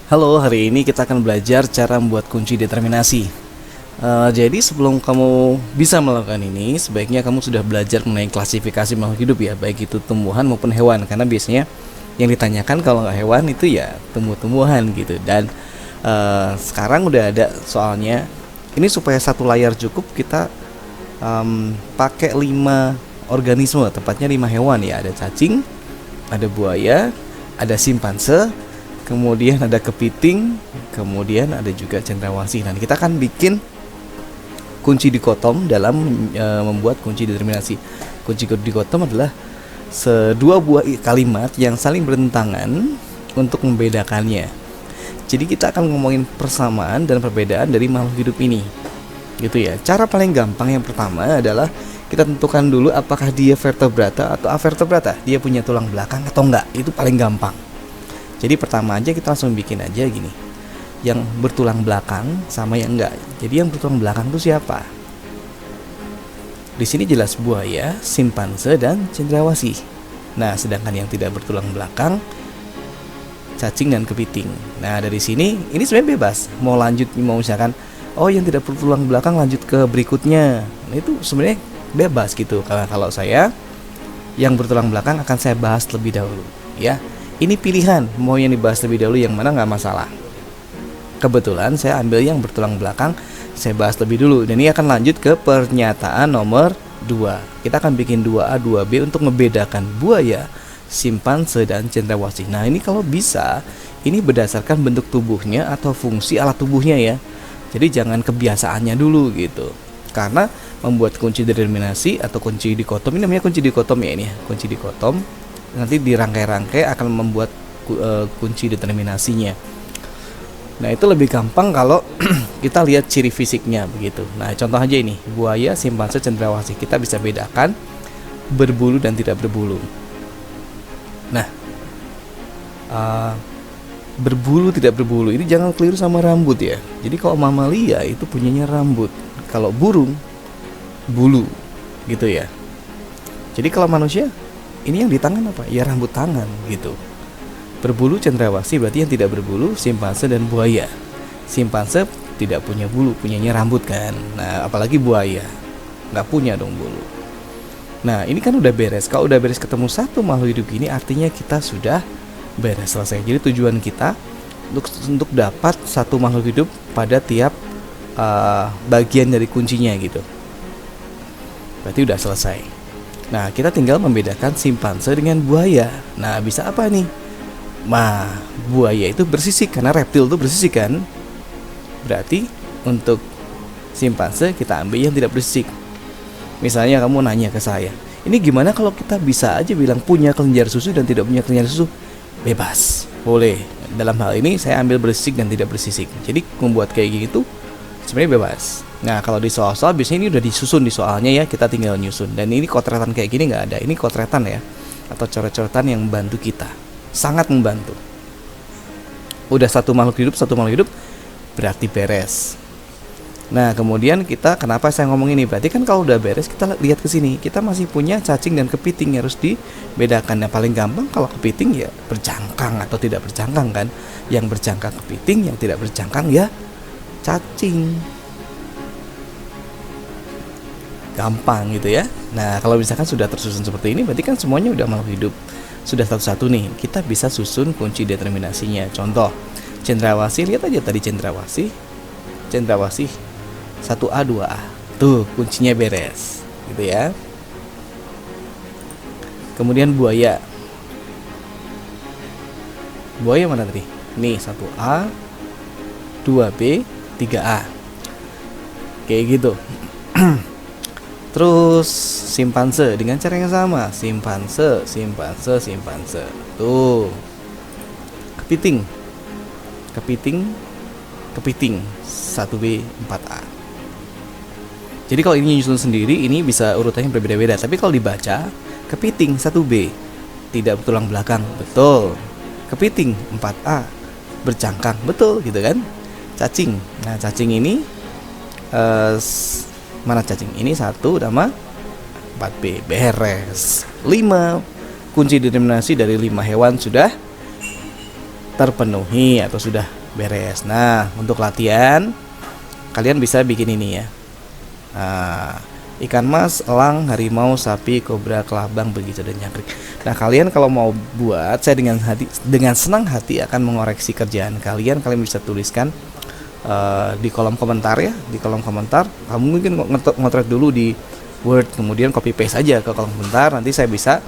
Halo, hari ini kita akan belajar cara membuat kunci determinasi. Jadi sebelum kamu bisa melakukan ini, sebaiknya kamu sudah belajar mengenai klasifikasi makhluk hidup ya, baik itu tumbuhan maupun hewan. Karena biasanya yang ditanyakan kalau nggak hewan itu ya tumbuh-tumbuhan gitu. Dan sekarang udah ada soalnya. Ini supaya satu layar cukup, kita pakai 5 organisme, tepatnya 5 hewan ya. Ada cacing, ada buaya, ada simpanse, kemudian ada kepiting, kemudian ada juga cendrawasih. Nah, kita akan bikin kunci dikotom dalam membuat kunci determinasi. Kunci dikotom adalah dua buah kalimat yang saling bertentangan untuk membedakannya. Jadi kita akan ngomongin persamaan dan perbedaan dari makhluk hidup ini, gitu ya. Cara paling gampang yang pertama adalah kita tentukan dulu apakah dia vertebrata atau avertebrata. Dia punya tulang belakang atau enggak. Itu paling gampang. Jadi pertama aja kita langsung bikin aja gini, yang bertulang belakang sama yang enggak. Jadi yang bertulang belakang itu siapa? Di sini jelas buaya, simpanse, dan cendrawasih. Nah, sedangkan yang tidak bertulang belakang, cacing dan kepiting. Nah, dari sini ini sebenarnya bebas. Mau lanjut, mau misalkan, oh yang tidak bertulang belakang lanjut ke berikutnya. Nah, itu sebenarnya bebas gitu. Karena kalau saya yang bertulang belakang akan saya bahas lebih dahulu, ya. Ini pilihan, mau yang dibahas lebih dahulu yang mana nggak masalah. Kebetulan saya ambil yang bertulang belakang, saya bahas lebih dulu. Dan ini akan lanjut ke pernyataan nomor 2. Kita akan bikin 2A, 2B untuk membedakan buaya, simpanse, dan cendrawasih. Nah, ini kalau bisa, ini berdasarkan bentuk tubuhnya atau fungsi alat tubuhnya ya. Jadi jangan kebiasaannya dulu gitu. Karena membuat kunci determinasi atau kunci dikotom, ini namanya kunci dikotom ya, ini kunci dikotom. Nanti dirangkai-rangkai akan membuat kunci determinasinya. Nah, itu lebih gampang kalau kita lihat ciri fisiknya begitu. Nah, contoh aja ini, buaya, simpanse, cendrawasih. Kita bisa bedakan berbulu dan tidak berbulu. Nah, berbulu tidak berbulu ini jangan keliru sama rambut ya. Jadi kalau mamalia itu punyanya rambut, kalau burung bulu gitu ya. Jadi kalau manusia ini yang di tangan apa? Ya rambut tangan gitu. Berbulu cendrawasih berarti yang tidak berbulu simpanse dan buaya. Simpanse tidak punya bulu, punyanya rambut kan. Nah, apalagi buaya nggak punya dong bulu. Nah, ini kan udah beres. Kalau udah beres ketemu satu makhluk hidup ini, artinya kita sudah beres, selesai. Jadi tujuan kita untuk dapat satu makhluk hidup pada tiap bagian dari kuncinya gitu. Berarti udah selesai. Nah, kita tinggal membedakan simpanse dengan buaya. Nah, bisa apa nih? Nah, buaya itu bersisik karena reptil itu bersisik kan. Berarti untuk simpanse kita ambil yang tidak bersisik. Misalnya kamu nanya ke saya, ini gimana kalau kita bisa aja bilang punya kelenjar susu dan tidak punya kelenjar susu? Bebas, boleh. Dalam hal ini saya ambil bersisik dan tidak bersisik. Jadi membuat kayak gitu sebenarnya bebas. Nah, kalau di soal-soal biasanya ini udah disusun di soalnya ya, kita tinggal nyusun. Dan ini kotretan kayak gini nggak ada. Ini kotretan ya, atau coret-coretan yang membantu kita, sangat membantu. Udah satu makhluk hidup berarti beres. Nah, kemudian kita, kenapa saya ngomong ini? Berarti kan kalau udah beres, kita lihat ke sini, kita masih punya cacing dan kepiting yang harus dibedakan. Yang paling gampang kalau kepiting ya bercangkang atau tidak bercangkang kan. Yang bercangkang kepiting, yang tidak bercangkang ya cacing. Gampang gitu ya. Nah, kalau misalkan sudah tersusun seperti ini, berarti kan semuanya udah makhluk hidup. Sudah satu-satu nih, kita bisa susun kunci determinasinya. Contoh, cendrawasih, lihat aja tadi cendrawasih 1A 2A. Tuh, kuncinya beres. Gitu ya. Kemudian buaya. Buaya mana tadi? Nih, 1A 2B 3A. Kayak gitu. Terus simpanse dengan cara yang sama, simpanse. Tuh. Kepiting 1B 4A. Jadi kalau ini nyusun sendiri, ini bisa urutannya berbeda-beda. Tapi kalau dibaca, kepiting 1B tidak bertulang belakang, betul. Kepiting 4A bercangkang, betul gitu kan. Cacing. Nah, cacing ini mana cacing? Ini 1 nama 4B, beres. 5 kunci determinasi dari 5 hewan sudah terpenuhi atau sudah beres. Nah, untuk latihan kalian bisa bikin ini ya. Nah, ikan mas, elang, harimau, sapi, kobra, kelabang, begitu dan jangkrik. Nah, kalian kalau mau buat, saya dengan senang hati akan mengoreksi kerjaan kalian. Kalian bisa tuliskan di kolom komentar ya, di kolom komentar. Kamu mungkin ngotret dulu di Word, kemudian copy paste aja ke kolom komentar. Nanti saya bisa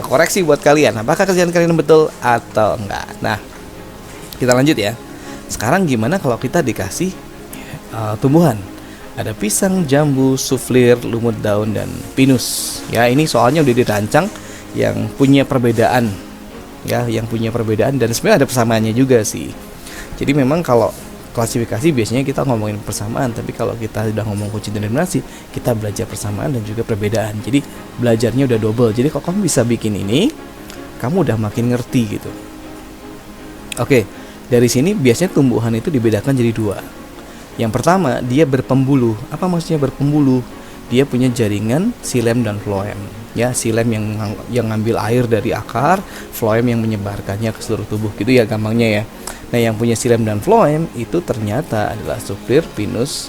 koreksi buat kalian. Apakah kerjaan kalian betul atau enggak? Nah, kita lanjut ya. Sekarang gimana kalau kita dikasih tumbuhan? Ada pisang, jambu, suflir, lumut daun, dan pinus. Ya, ini soalnya udah dirancang yang punya perbedaan. Ya, yang punya perbedaan dan sebenarnya ada persamaannya juga sih. Jadi memang kalau klasifikasi biasanya kita ngomongin persamaan, tapi kalau kita udah ngomong kunci determinasi, kita belajar persamaan dan juga perbedaan. Jadi belajarnya udah double. Jadi kalau kamu bisa bikin ini, kamu udah makin ngerti gitu. Oke, dari sini biasanya tumbuhan itu dibedakan jadi dua. Yang pertama, dia berpembuluh. Apa maksudnya berpembuluh? Dia punya jaringan xilem dan floem. Ya, xilem yang ngambil air dari akar, floem yang menyebarkannya ke seluruh tubuh. Gitu ya gampangnya ya. Nah, yang punya xilem dan floem itu ternyata adalah suflir, pinus,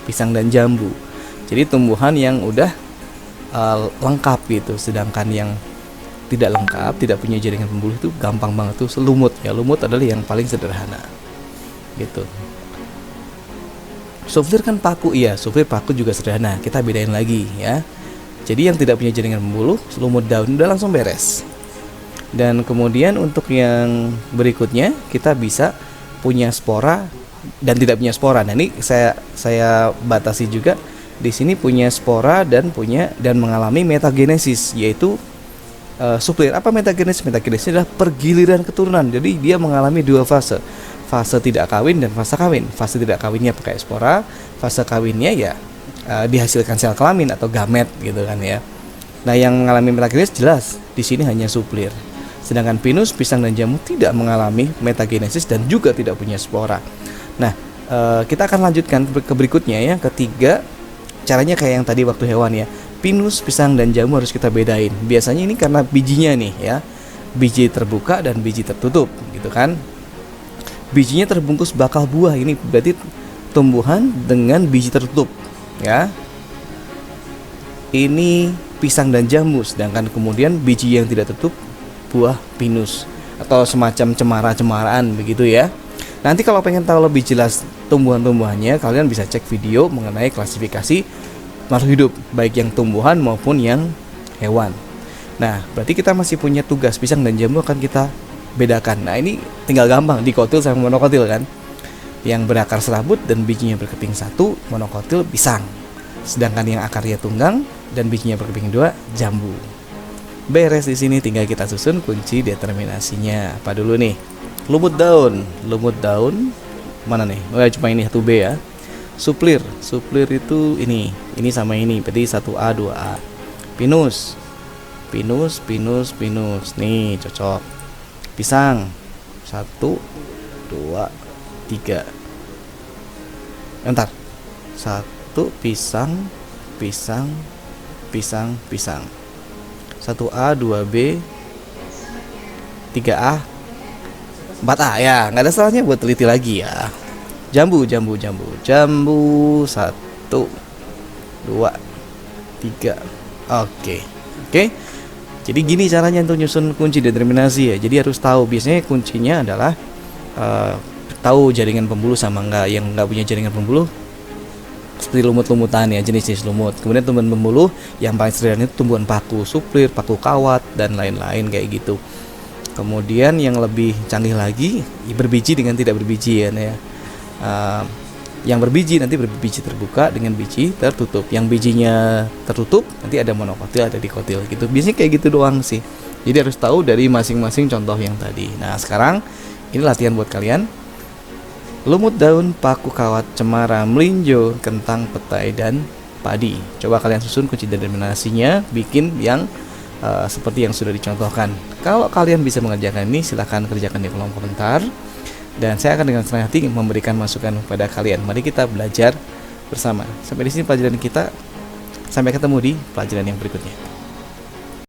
pisang dan jambu. Jadi tumbuhan yang udah lengkap gitu. Sedangkan yang tidak lengkap, tidak punya jaringan pembuluh itu gampang banget tuh lumut. Ya, lumut adalah yang paling sederhana. Gitu. Suflir kan paku, iya, suflir paku juga sederhana. Kita bedain lagi ya. Jadi yang tidak punya jaringan pembuluh, lumut daun udah langsung beres. Dan kemudian untuk yang berikutnya kita bisa punya spora dan tidak punya spora. Nah, ini saya batasi juga. Di sini punya spora dan mengalami metagenesis, yaitu suflir. Apa metagenesis? Metagenesis adalah pergiliran keturunan. Jadi dia mengalami dua fase. Fase tidak kawin dan fase kawin. Fase tidak kawinnya pakai spora, fase kawinnya ya dihasilkan sel kelamin atau gamet gitu kan ya. Nah, yang mengalami metagenesis jelas di sini hanya suflir. Sedangkan pinus, pisang dan jambu tidak mengalami metagenesis dan juga tidak punya spora. Nah, kita akan lanjutkan ke berikutnya ya. Ketiga, caranya kayak yang tadi waktu hewan ya. Pinus, pisang dan jambu harus kita bedain. Biasanya ini karena bijinya nih ya. Biji terbuka dan biji tertutup gitu kan. Bijinya terbungkus bakal buah, ini berarti tumbuhan dengan biji tertutup ya. Ini pisang dan jambu, sedangkan kemudian biji yang tidak tertutup buah pinus atau semacam cemara-cemaraan begitu ya. Nanti kalau pengen tahu lebih jelas tumbuhan-tumbuhannya, kalian bisa cek video mengenai klasifikasi makhluk hidup, baik yang tumbuhan maupun yang hewan. Nah, berarti kita masih punya tugas, pisang dan jambu akan kita bedakan. Nah, ini tinggal gampang, dikotil sama monokotil kan. Yang berakar serabut dan bijinya berkeping satu, monokotil pisang. Sedangkan yang akarnya tunggang dan bijinya berkeping dua, jambu. Beres di sini, tinggal kita susun kunci determinasinya. Apa dulu nih? Lumut daun mana nih? Oh ya, cuma ini 1B ya. Suflir itu ini sama ini, berarti 1A 2A. Pinus nih cocok. Pisang 1 2 3. Entar 1 pisang 1A 2B 3A 4A ya, nggak ada salahnya buat teliti lagi ya. Jambu 1 2 3. Oke. Jadi gini caranya untuk nyusun kunci determinasi ya. Jadi harus tahu, biasanya kuncinya adalah tahu jaringan pembuluh sama enggak. Yang enggak punya jaringan pembuluh seperti lumut-lumutan ya, jenis-jenis lumut. Kemudian tumbuhan pembuluh yang paling sederhana itu tumbuhan paku, suflir, paku kawat dan lain-lain kayak gitu. Kemudian yang lebih canggih lagi berbiji dengan tidak berbiji ya. Yang berbiji nanti berbiji terbuka dengan biji tertutup. Yang bijinya tertutup nanti ada monokotil, ada dikotil gitu. Biasanya kayak gitu doang sih. Jadi harus tahu dari masing-masing contoh yang tadi. Nah, sekarang ini latihan buat kalian. Lumut daun, paku kawat, cemara, melinjo, kentang, petai dan padi. Coba kalian susun kunci determinasinya, bikin yang seperti yang sudah dicontohkan. Kalau kalian bisa mengerjakan ini, silahkan kerjakan di kolom komentar. Dan saya akan dengan senang hati memberikan masukan kepada kalian. Mari kita belajar bersama. Sampai di sini pelajaran kita. Sampai ketemu di pelajaran yang berikutnya.